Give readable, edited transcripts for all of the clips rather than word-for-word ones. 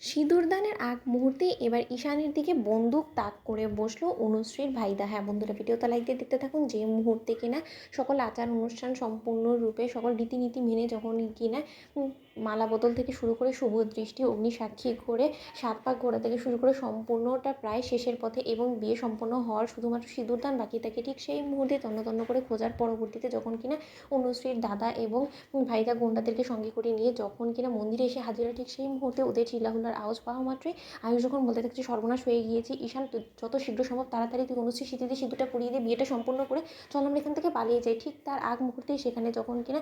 সিঁদুরদানের আগ মুহূর্তেই এবার ঈশানের দিকে বন্দুক তাক করে বসলো অনুশ্রীর ভাইদা। হ্যাঁ বন্ধুরা, ভিডিওটা লাইক দিয়ে দেখতে থাকুন। যে মুহূর্তে কিনা সকল আচার অনুষ্ঠান সম্পূর্ণরূপে সকল রীতিনীতি মেনে যখন কিনা মালা বদল থেকে শুরু করে শুভ দৃষ্টি অগ্নি সাক্ষী করে সাত পাক ঘোরা থেকে শুরু করে সম্পূর্ণটা প্রায় শেষের পথে এবং বিয়ে সম্পন্ন হওয়ার শুধুমাত্র সিঁদুরদান বাকি থাকে, ঠিক সেই মুহূর্তে তন্ন তন্ন করে খোঁজার পরবর্তীতে যখন কিনা অনুশ্রীর দাদা এবং ভাইদা গুন্ডাদেরকে সঙ্গে করে নিয়ে যখন কিনা মন্দিরে এসে হাজির হয়, ঠিক সেই মুহূর্তে ওদের চিল্লাহুল্লার আওয়াজ পাওয়া মাত্রই আয়ুষ যখন বলতে থাকছে সর্বনাশ হয়ে গিয়েছি, ঈশান যত শীঘ্র সম্ভব তাড়াতাড়ি তুই অনুশ্রী স্মৃতিতে সিঁদুরটা পরিয়ে দিয়ে বিয়েটা সম্পূর্ণ করে চল আমরা এখান থেকে পালিয়ে যাই। ঠিক তার আগ মুহূর্তেই সেখানে যখন কিনা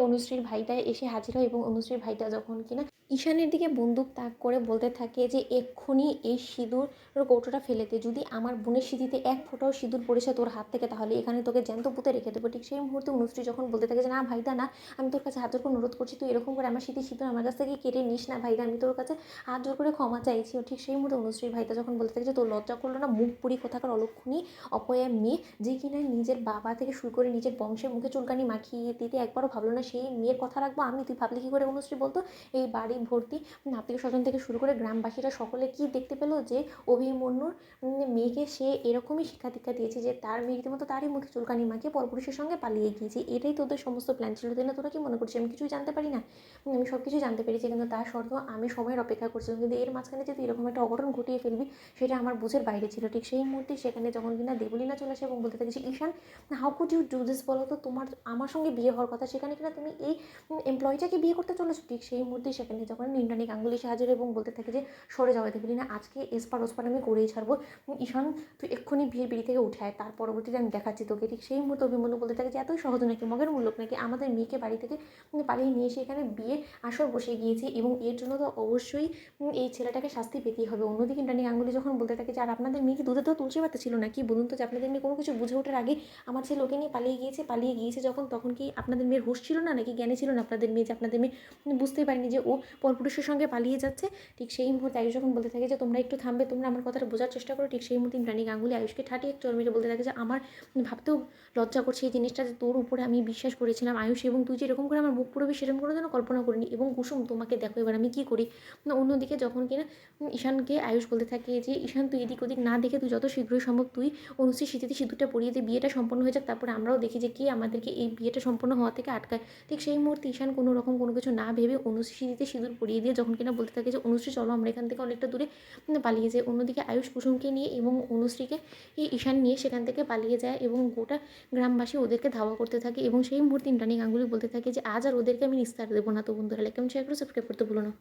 অনুশ্রীর ভাইদা এসে হাজির হয় এবং অনুশ্রীর ভাইদা যখন কিনা ঈশানের দিকে বন্দুক তাক করে বলতে থাকে যে এক্ষুনি এই সিঁদুর কৌটোটা ফেলে দে, যদি আমার বোনের স্মৃতিতে এক ফোঁটাও সিঁদুর পড়েছে তোর হাত থেকে তাহলে এখানে তোকে জ্যান্ত পুঁতে রেখে দেবো। ঠিক সেই মুহূর্তে অনুশ্রী যখন বলতে থাকে যে না ভাইদা না, আমি তোর কাছে হাত জোর করে অনুরোধ করছি, তুই এরকম করে আমার স্মৃতি সিঁদুর আমার কাছ থেকে কেড়ে নিস না ভাইদা, আমি তোর কাছে হাত জোর করে ক্ষমা চাইছি। ও ঠিক সেই মুহূর্তে অনুশ্রীর ভাইদা যখন বলতে থাকে যে তোর লজ্জা করলো না, মুখ পুরি কোথাকার অলক্ষণী অপয়া মেয়ে, যে কিনা নিজের বাবা থেকে শুরু করে নিজের বংশের মুখে চুলকানি মাখিয়ে দিতে একবারও ভাবলো না, সেই মেয়ের কথা রাখবো আমি? তুই ভাবলি কী করে? অনুশ্রী বলতো এই বাড়ি ভর্তি আত্মীয় স্বজন থেকে শুরু করে গ্রামবাসীরা সকলে কি দেখতে পেলো যে অভিমন্যুর মেয়েকে সে এরকমই শিক্ষা দীক্ষা দিয়েছে যে তার মেয়ে রীতিমতো তারই মুখে চুলকানি মাখিয়ে পরপুরুষের সঙ্গে পালিয়ে গিয়েছে। এটাই তোদের সমস্ত প্ল্যান ছিল, তাই না? তোরা কি মনে করছিস আমি কিছুই জানতে পারি না? আমি সব কিছুই জানতে পেরেছি, কিন্তু তার সত্ত্বেও আমি সময়ের অপেক্ষা করছিলাম, কিন্তু এর মাঝখানে যে তুই এরকম একটা অঘটন ঘটিয়ে ফেলবি সেটা আমার বুঝের বাইরে ছিল। ঠিক সেই মুহূর্তে সেখানে যখন কিনা দেবলীনা চলে আসে এবং বলতে থাকে যে Ishan how could you do this, বলো তো? তোমার আমার সঙ্গে বিয়ে হওয়ার কথা, সেখানে কিনা তুমি এই এমপ্লয়িটাকে বিয়ে করতে চলেছো। ঠিক সেই মুহূর্তে সেখানে যখন ইন্দ্রাণী গাঙ্গুলি এসে হাজির এবং বলতে থাকে যে সরে যাওয়া দেবলীনা, আজকে এসপার ওসপার আমি করেই ছাড়বো, ঈশান তুই এক্ষুনি বিয়ের বিড়ি থেকে উঠে আয়, তার পরবর্তীতে আমি দেখাচ্ছি তোকে। ঠিক সেই মুহূর্তে অভিমন্যু বলতে থাকে যে এতই সহজ নাকি, মগের মূল্য নাকি, আমাদের মেয়েকে বাড়ি থেকে পালিয়ে নিয়ে এসে এখানে বিয়ে আসর বসে গিয়েছি এবং এর জন্য তো অবশ্যই এই ছেলেটাকে শাস্তি পেতেই হবে। অন্যদিকে ইন্দ্রাণী গাঙ্গুলি যখন বলতে থাকে যে আর আপনাদের মেয়ে কি দুধে তো তুলসী পাতা ছিল নাকি? বলুন তো, যে আপনাদের মেয়ে কোনো কিছু বুঝে ওঠার আগে আমার ছেলে ওকে নিয়ে পালিয়ে গিয়েছে যখন, তখন কি আপনাদের মেয়ের হুঁশ ছিল না নাকি, জ্ঞানে ছিল না আপনাদের মেয়ে, যে আপনাদের মেয়ে বুঝতেই পারেনি যে ও পরপুরুষের সঙ্গে পালিয়ে যাচ্ছে? ঠিক সেই মুহূর্তে আয়ুষ যখন বলতে থাকে যে তোমরা একটু থামবে, তোমরা আমার কথাটা বোঝার চেষ্টা করো। ঠিক সেই মুহূর্তে ইন্দ্রাণী গাঙ্গুলি আয়ুষকে ঠাটিয়ে চোর মেরে বলতে থাকে যে আমার ভাবতেও লজ্জা করছে এই জিনিসটা, যে তোর উপরে আমি বিশ্বাস করেছিলাম আয়ুষ, এবং তুই যে এরকম করে আমার মুখ পুরবি সেরকম করে যেন কল্পনা করিনি। এবং কুসুম তোমাকে দেখো এবার আমি কী করি। অন্যদিকে যখন কিনা ঈশানকে আয়ুষ বলতে থাকে যে ঈশান তুই এদিক ওদিক না দেখে তুই যত শীঘ্রই সম্ভব তুই অনুশ্রীর স্মৃতিতে সিঁদুরটা পরিয়ে দিয়ে বিয়েটা সম্পন্ন হয়ে যাক, তারপরে আমরাও দেখি যে কে আমাদেরকে এই বিয়েটা সম্পন্ন হওয়া থেকে আটকায়। ঠিক সেই মুহূর্তে ঈশান কোনো রকম কোনো কিছু না ভেবে অনুশ্রীর স্মৃতিতে সিঁদুর পরিয়ে দিয়ে যখন কিনা বলতে থাকে যে অনুশ্রী চলো আমরা এখান থেকে অনেকটা দূরে পালিয়ে যায়। অন্যদিকে আয়ুষ কুসুমকে নিয়ে এবং অনুশ্রীকে ঈশান নিয়ে সেখান থেকে পালিয়ে যায় এবং গোটা গ্রামবাসী ওদেরকে ধাওয়া করতে থাকে এবং সেই মুহূর্তে ইন্দ্রাণী গাঙ্গুলি বলতে থাকে যে আজ আর ওদেরকে আমি নিস্তার দেবো না। তো বন্ধুরা লাইক কমেন্ট শেয়ার করে সাবস্ক্রাইব করতে ভুলো না।